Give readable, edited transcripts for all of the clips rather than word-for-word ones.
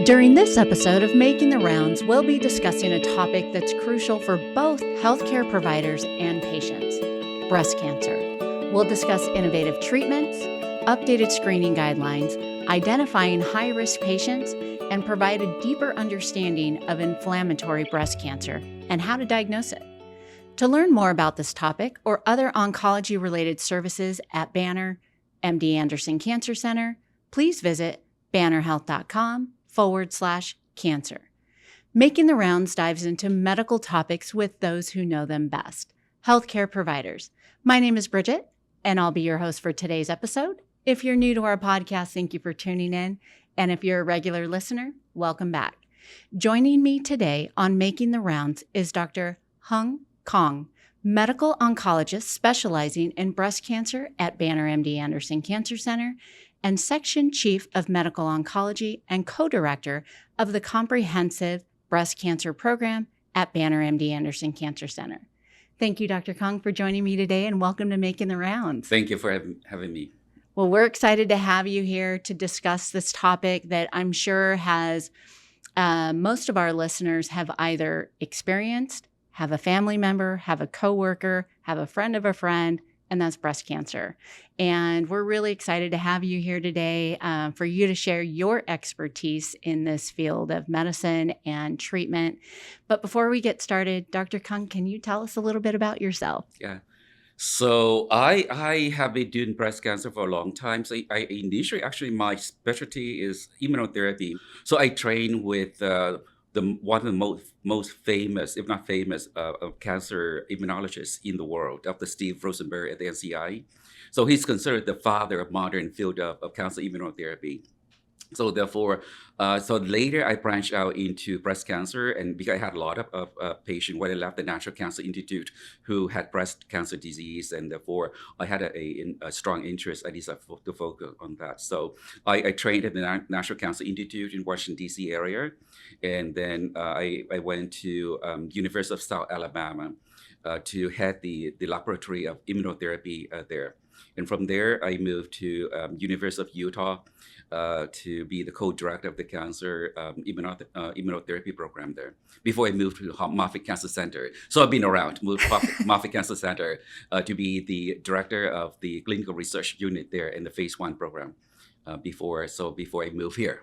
During this episode of Making the Rounds, we'll be discussing a topic that's crucial for both healthcare providers and patients: breast cancer. We'll discuss innovative treatments, updated screening guidelines, identifying high-risk patients, and provide a deeper understanding of inflammatory breast cancer and how to diagnose it. To learn more about this topic or other oncology-related services at Banner MD Anderson Cancer Center, please visit bannerhealth.com/cancer. Making the Rounds dives into medical topics with those who know them best, healthcare providers. My name is Bridget, and I'll be your host for today's episode. If you're new to our podcast, thank you for tuning in. And if you're a regular listener, welcome back. Joining me today on Making the Rounds is Dr. Khong, medical oncologist specializing in breast cancer at Banner MD Anderson Cancer Center and Section Chief of Medical Oncology and co-director of the Comprehensive Breast Cancer Program at Banner MD Anderson Cancer Center. Thank you, Dr. Khong, for joining me today, and welcome to Making the Rounds. Thank you for having me. Well, we're excited to have you here to discuss this topic that I'm sure has most of our listeners have either experienced, have a family member, have a coworker, have a friend of a friend, and that's breast cancer. And we're really excited to have you here today for you to share your expertise in this field of medicine and treatment. But before we get started, Dr. Khong, can you tell us a little bit about yourself? Yeah. So I have been doing breast cancer for a long time. So I initially, actually, my specialty is immunotherapy. So I train with one of the most famous, if not famous, cancer immunologists in the world, Dr. Steve Rosenberg at the NCI. So he's considered the father of modern field of cancer immunotherapy. So therefore, so later I branched out into breast cancer, and because I had a lot of patients when I left the National Cancer Institute who had breast cancer disease, and therefore I had a strong interest, at least to focus on that. So I trained at the National Cancer Institute in Washington, D.C. area, and then I went to University of South Alabama to head the laboratory of immunotherapy there. And from there, I moved to University of Utah to be the co-director of the cancer immunotherapy program there. Before I moved to Moffitt Cancer Center, so I've been around. Moved to Moffitt Cancer Center to be the director of the clinical research unit there in the phase 1 program. Before I moved here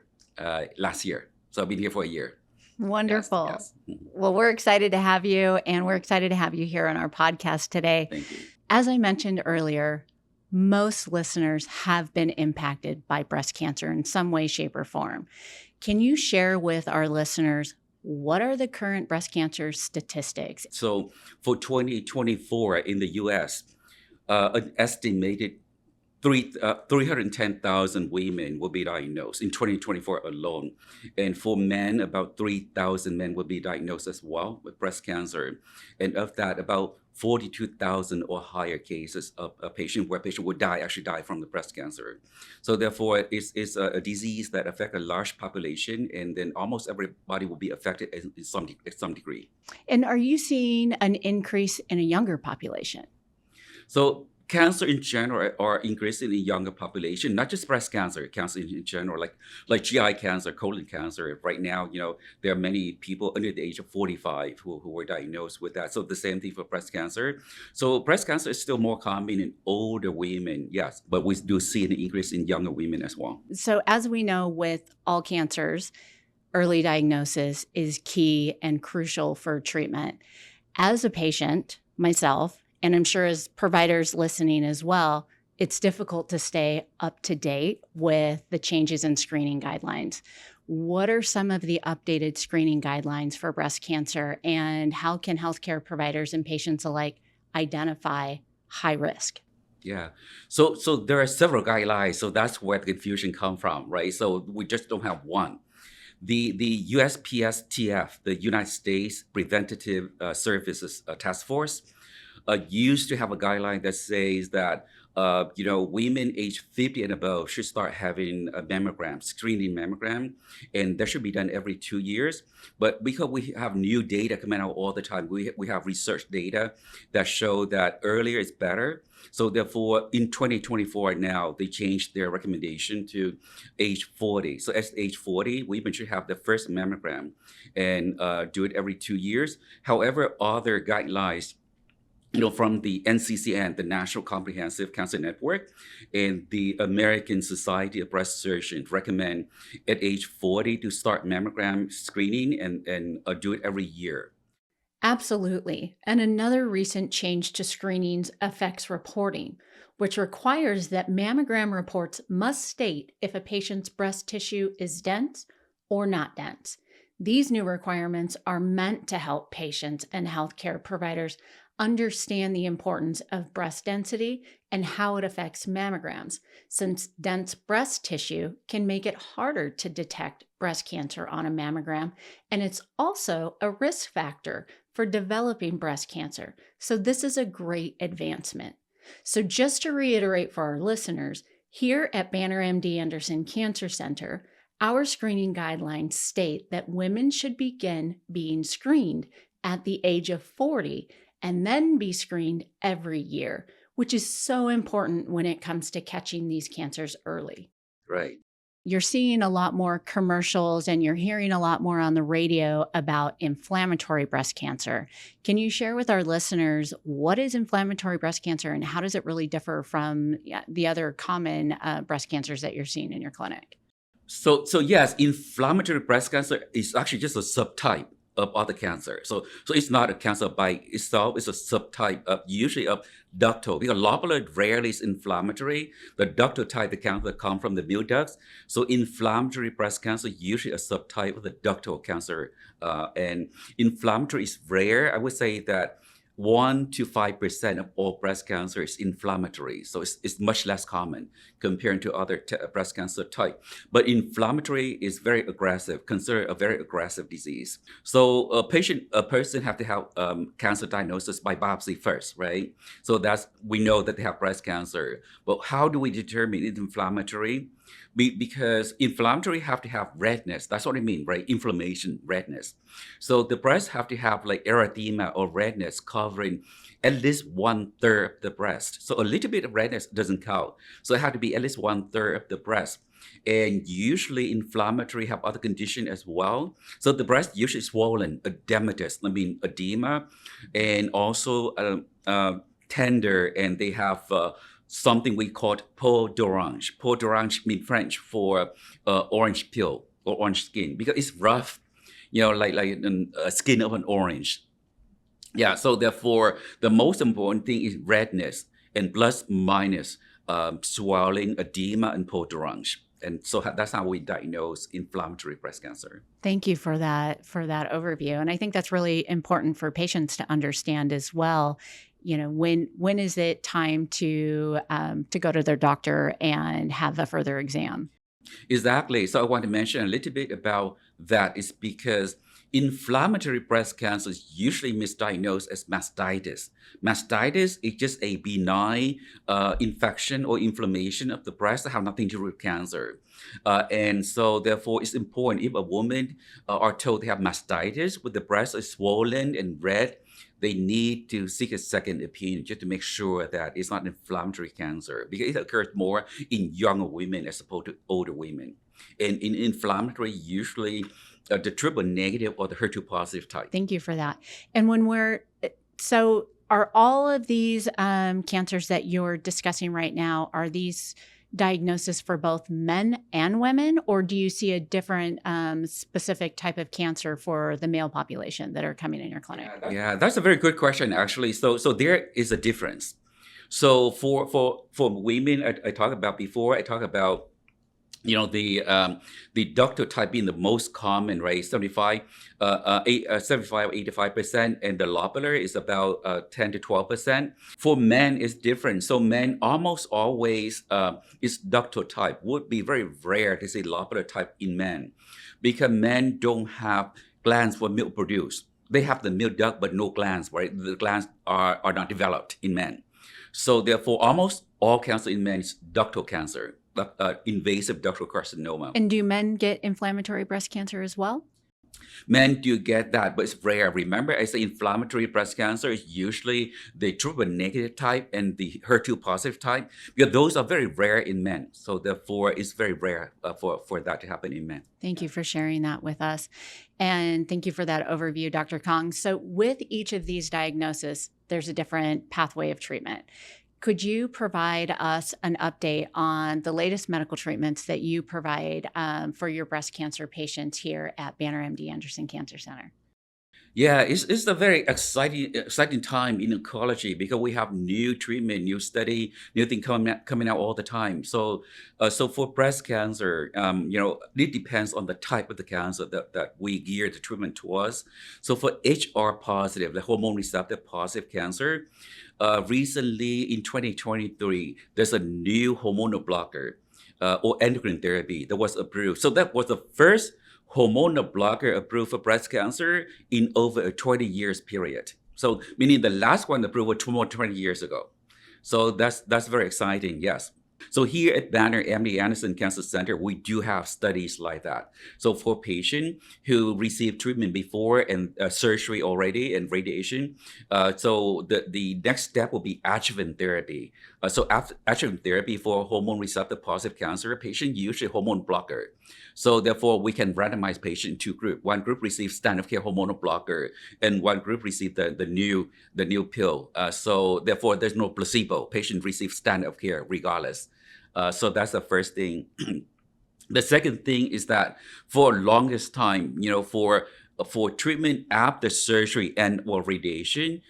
last year, so I've been here for a year. Wonderful. Yes. Well, we're excited to have you, and we're excited to have you here on our podcast today. Thank you. As I mentioned earlier, most listeners have been impacted by breast cancer in some way, shape, or form. Can you share with our listeners what are the current breast cancer statistics? So for 2024 in the U.S., an estimated 310,000 women will be diagnosed in 2024 alone. And for men, about 3,000 men will be diagnosed as well with breast cancer. And of that, about 42,000 or higher cases of a patient where a patient would actually die from the breast cancer. So therefore, it's a disease that affects a large population, and then almost everybody will be affected in some degree. And are you seeing an increase in a younger population? So cancer in general are increasing in younger population, not just breast cancer, cancer in general, like GI cancer, colon cancer. Right now, there are many people under the age of 45 who were diagnosed with that. So the same thing for breast cancer. So breast cancer is still more common in older women, yes, but we do see an increase in younger women as well. So as we know with all cancers, early diagnosis is key and crucial for treatment. As a patient, myself, and I'm sure as providers listening as well, it's difficult to stay up to date with the changes in screening guidelines. What are some of the updated screening guidelines for breast cancer, and how can healthcare providers and patients alike identify high risk? Yeah. So there are several guidelines. So that's where the confusion comes from, right? So we just don't have one. The USPSTF, the United States Preventative Services Task Force, used to have a guideline that says that women age 50 and above should start having a mammogram, screening mammogram, and that should be done every 2 years. But because we have new data coming out all the time, we have research data that show that earlier is better. So therefore, in 2024 now, they changed their recommendation to age 40. So at age 40, women should have the first mammogram and do it every 2 years. However, other guidelines from the NCCN, the National Comprehensive Cancer Network, and the American Society of Breast Surgeons recommend at age 40 to start mammogram screening and do it every year. Absolutely. And another recent change to screenings affects reporting, which requires that mammogram reports must state if a patient's breast tissue is dense or not dense. These new requirements are meant to help patients and healthcare providers understand the importance of breast density and how it affects mammograms, since dense breast tissue can make it harder to detect breast cancer on a mammogram, and it's also a risk factor for developing breast cancer. So, this is a great advancement. So, just to reiterate for our listeners, here at Banner MD Anderson Cancer Center, our screening guidelines state that women should begin being screened at the age of 40 and then be screened every year, which is so important when it comes to catching these cancers early. Right. You're seeing a lot more commercials and you're hearing a lot more on the radio about inflammatory breast cancer. Can you share with our listeners what is inflammatory breast cancer and how does it really differ from the other common breast cancers that you're seeing in your clinic? So yes, inflammatory breast cancer is actually just a subtype of other cancer. So it's not a cancer by itself. It's a subtype of usually of ductal, because lobular rarely is inflammatory. The ductal type, the cancer that come from the bile ducts. So inflammatory breast cancer usually a subtype of the ductal cancer, and inflammatory is rare. I would say that 1 to 5% of all breast cancer is inflammatory. So it's much less common compared to other breast cancer type. But inflammatory is very aggressive, considered a very aggressive disease. So a person have to have cancer diagnosis by biopsy first, right? So we know that they have breast cancer. But how do we determine it's inflammatory? Because inflammatory have to have redness. That's what I mean, right? Inflammation, redness. So the breast have to have like erythema or redness covering at least 1/3 of the breast. So a little bit of redness doesn't count. So it had to be at least 1/3 of the breast. And usually inflammatory have other condition as well. So the breast usually swollen, edema, and also tender, and they have something we call peau d'orange. Peau d'orange means French for orange peel or orange skin, because it's rough, like skin of an orange. Yeah, so therefore, the most important thing is redness and plus minus swelling, edema, and peau d'orange. And so that's how we diagnose inflammatory breast cancer. Thank you for that overview. And I think that's really important for patients to understand as well. When is it time to go to their doctor and have a further exam? Exactly. So I want to mention a little bit about that is because inflammatory breast cancer is usually misdiagnosed as mastitis. Mastitis is just a benign infection or inflammation of the breast that have nothing to do with cancer. And so therefore it's important if a woman are told they have mastitis with the breast is swollen and red, they need to seek a second opinion just to make sure that it's not inflammatory cancer, because it occurs more in younger women as opposed to older women. And in inflammatory, usually the triple negative or the HER2 positive type. Thank you for that. And so are all of these cancers that you're discussing right now, are these diagnosis for both men and women, or do you see a different specific type of cancer for the male population that are coming in your clinic? Yeah, that's a very good question, actually. So there is a difference. So for women, I talked about before. I talked about the ductal type being the most common, right? 75 or 85%, and the lobular is about 10 to 12%. For men, it's different. So men almost always is ductal type. Would be very rare to see lobular type in men, because men don't have glands for milk produce. they have the milk duct but no glands, right? The glands are not developed in men. So therefore, almost all cancer in men is ductal cancer, invasive ductal carcinoma. And do men get inflammatory breast cancer as well? Men do get that, but it's rare. Remember, I say inflammatory breast cancer is usually the triple negative type and the HER2 positive type, because those are very rare in men. So therefore, it's very rare for that to happen in men. Thank you for sharing that with us. And thank you for that overview, Dr. Khong. So with each of these diagnoses, there's a different pathway of treatment. Could you provide us an update on the latest medical treatments that you provide for your breast cancer patients here at Banner MD Anderson Cancer Center? Yeah, it's a very exciting time in oncology because we have new treatment, new study, new thing coming out all the time. So for breast cancer, it depends on the type of the cancer that we gear the treatment towards. So for HR positive, the hormone receptor positive cancer, recently in 2023, there's a new hormonal blocker or endocrine therapy that was approved. So that was the first hormonal blocker approved for breast cancer in over a 20 years period. So meaning the last one approved was more 20 years ago. So that's very exciting, yes. So here at Banner MD Anderson Cancer Center, we do have studies like that. So for patients who received treatment before and surgery already and radiation, so the next step will be adjuvant therapy. So after adjuvant therapy for hormone receptor positive cancer, patient usually hormone blocker. So therefore, we can randomize patient in two groups. One group receives standard of care hormonal blocker, and one group receives the new pill. So therefore, there's no placebo. Patient receives standard of care regardless. So that's the first thing. The second thing is that for longest time, for treatment after surgery and or radiation,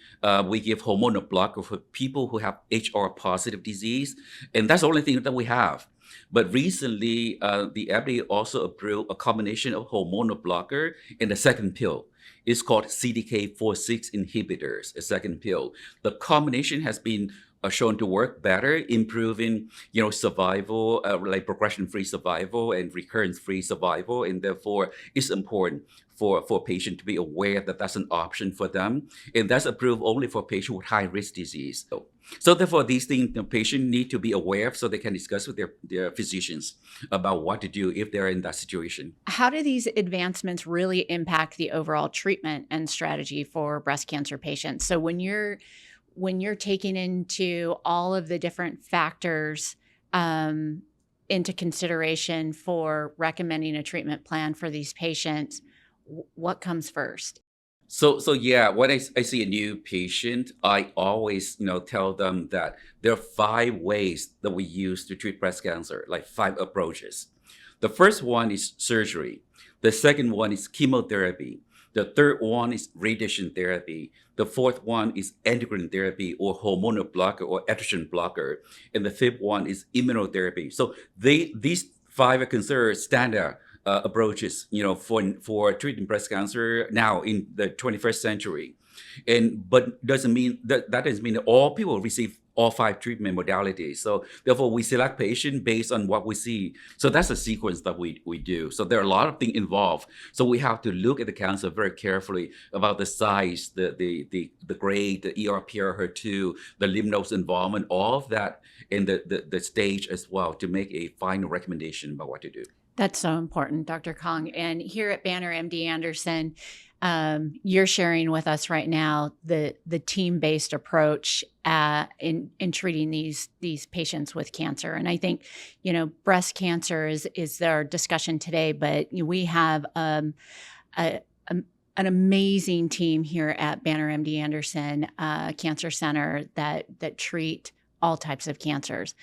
we give hormonal blocker for people who have HR positive disease, and that's the only thing that we have. But recently, the FDA also approved a combination of hormonal blocker and the second pill. It's called CDK4/6 inhibitors, a second pill. The combination has been shown to work better, improving survival, like progression-free survival and recurrence-free survival, and therefore it's important for patient to be aware that that's an option for them, and that's approved only for patients with high-risk disease. So therefore, these things the patient need to be aware of so they can discuss with their physicians about what to do if they're in that situation. How do these advancements really impact the overall treatment and strategy for breast cancer patients? So when you're taking into all of the different factors into consideration for recommending a treatment plan for these patients, what comes first? So yeah, when I see a new patient, I always tell them that there are 5 ways that we use to treat breast cancer, like 5 approaches. The first one is surgery. The second one is chemotherapy. The third one is radiation therapy. The fourth one is endocrine therapy or hormonal blocker or estrogen blocker. And the fifth one is immunotherapy. So these 5 are considered standard approaches, for treating breast cancer now in the 21st century. But doesn't mean that doesn't mean that all people receive all 5 treatment modalities. So therefore, we select patient based on what we see. So that's the sequence that we do. So there are a lot of things involved. So we have to look at the cancer very carefully about the size, the grade, the ER/PR, HER2, the lymph nodes involvement, all of that, and the stage as well to make a final recommendation about what to do. That's so important, Dr. Khong. And here at Banner MD Anderson, you're sharing with us right now the team-based approach in treating these patients with cancer. And I think, breast cancer is our discussion today, but we have an amazing team here at Banner MD Anderson Cancer Center that treat all types of cancers.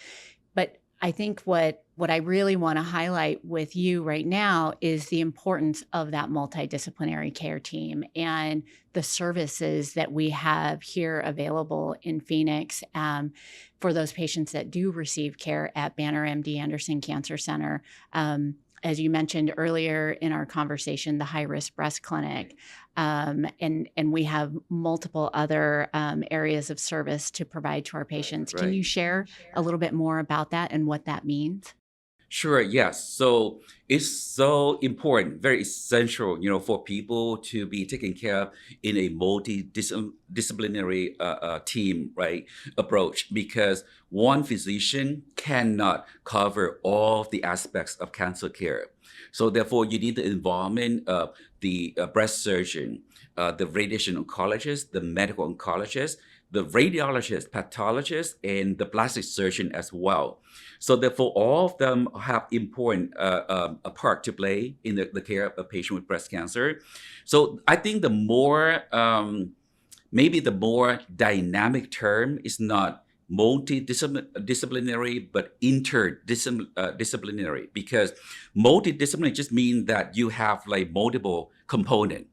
But I think what I really want to highlight with you right now is the importance of that multidisciplinary care team and the services that we have here available in Phoenix for those patients that do receive care at Banner MD Anderson Cancer Center. As you mentioned earlier in our conversation, the high-risk breast clinic, and we have multiple other areas of service to provide to our patients. Right. Can you share a little bit more about that and what that means? Sure, yes. So it's so important, very essential, for people to be taken care of in a multidisciplinary team, right, approach, because one physician cannot cover all the aspects of cancer care. So therefore, you need the involvement of the breast surgeon, the radiation oncologist, the medical oncologist, the radiologist, pathologist, and the plastic surgeon as well. So therefore, all of them have important a part to play in the care of a patient with breast cancer. So I think maybe the more dynamic term is not multidisciplinary, but interdisciplinary, because multidisciplinary just means that you have like multiple component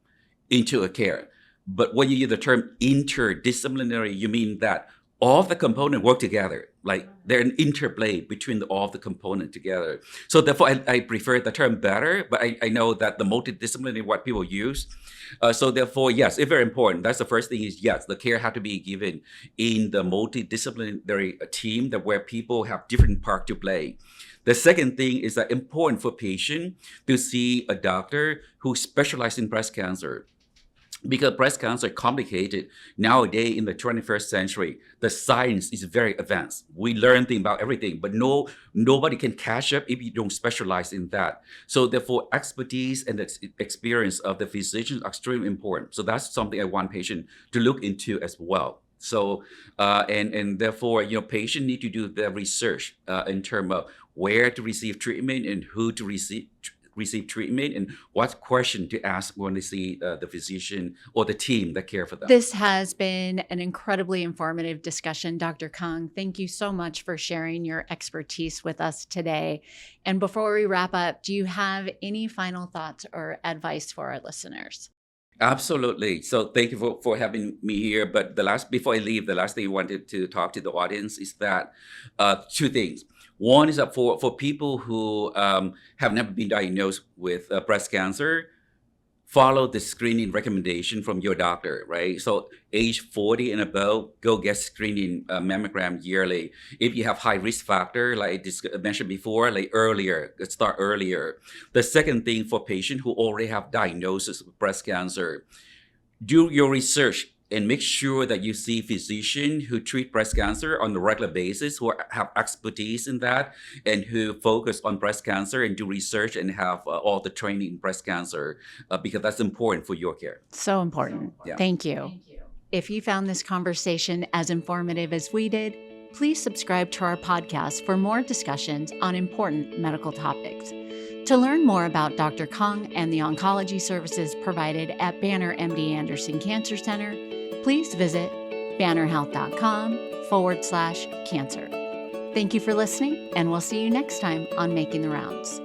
into a care. But when you use the term interdisciplinary, you mean that all the components work together, like they're an interplay between all the components together. So therefore, I prefer the term better, but I know that the multidisciplinary what people use. So therefore, yes, it's very important. That's the first thing is, yes, the care have to be given in the multidisciplinary team that where people have different part to play. The second thing is that important for patient to see a doctor who specializes in breast cancer, because breast cancer is complicated nowadays in the 21st century. The science is very advanced. We learn things about everything, but nobody can catch up if you don't specialize in that. So therefore, expertise and experience of the physician are extremely important. So that's something I want patient to look into as well. So and therefore, patient need to do the research in terms of where to receive treatment and who to receive treatment, and what question to ask when they see the physician or the team that care for them. This has been an incredibly informative discussion, Dr. Khong. Thank you so much for sharing your expertise with us today. And before we wrap up, do you have any final thoughts or advice for our listeners? Absolutely. So thank you for having me here. But before I leave, the last thing I wanted to talk to the audience is that two things. One is that for people who have never been diagnosed with breast cancer, follow the screening recommendation from your doctor, right? So age 40 and above, go get screening mammogram yearly. If you have high risk factor, like I mentioned before, start earlier. The second thing for patients who already have diagnosis of breast cancer, do your research and make sure that you see physicians who treat breast cancer on a regular basis, who have expertise in that, and who focus on breast cancer and do research and have all the training in breast cancer, because that's important for your care. So important. Yeah. Thank you. If you found this conversation as informative as we did, please subscribe to our podcast for more discussions on important medical topics. To learn more about Dr. Khong and the oncology services provided at Banner MD Anderson Cancer Center, please visit bannerhealth.com/cancer. Thank you for listening, and we'll see you next time on Making the Rounds.